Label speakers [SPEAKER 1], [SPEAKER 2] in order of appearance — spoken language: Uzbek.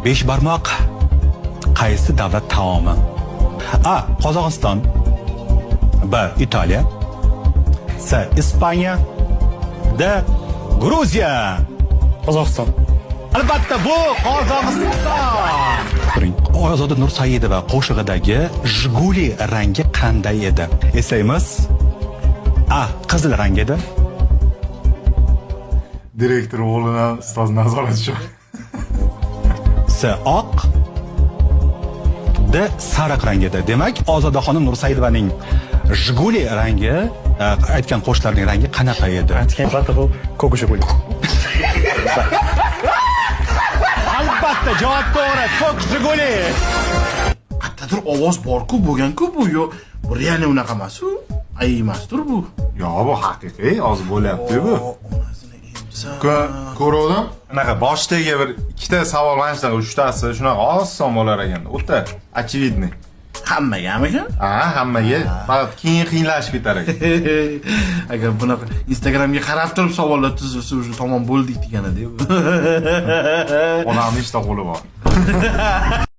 [SPEAKER 1] Beshbarmoq qaysi davlat taomi? A. Qozog'iston. B. Italiya. C. Ispaniya. D. Gruziya.
[SPEAKER 2] Qozog'iston.
[SPEAKER 1] Albatta bu Qozog'iston. Oyozoda Nursaidova qo'shig'idagi Jiguli rangi qanday edi? Eslaymiz. A. Qizil rang edi.
[SPEAKER 2] Direktor o'g'lini ustoz nazoratchi.
[SPEAKER 1] C. Oq. D. Sariq rang edi. Demak, Ozodaxonim Nursaidovaning Jiguli rangi, aytgan qo'shiqlarining rangi qanaqa edi?
[SPEAKER 2] Aytgan albatta bu ko'k Jiguli.
[SPEAKER 1] Albatta javob to'g'ri. Ko'k Jiguli.
[SPEAKER 3] Qayerdadir ovoz bor-ku, bo'lgan-ku bu. Yo, bu real unaqa emas-ku. Ay emasdir bu.
[SPEAKER 2] Yo, bu haqiqiy hozir bo'lyapti bu. Ko'rdim. Anaqa boshdagi bir ikkita savol mana shunaqa, uchtasi shunaqa oson bo'lar ekan. O'ta очевидный.
[SPEAKER 3] Hammagamikan?
[SPEAKER 2] Ha, hammaga. Faqat keyin qiynalashib ketar ekan.
[SPEAKER 3] Agar bunaqa Instagramga qarab turib savollar tuzilsa, o'sha tomon bo'ldik deganida.
[SPEAKER 2] Onamning ishda qo'li bor.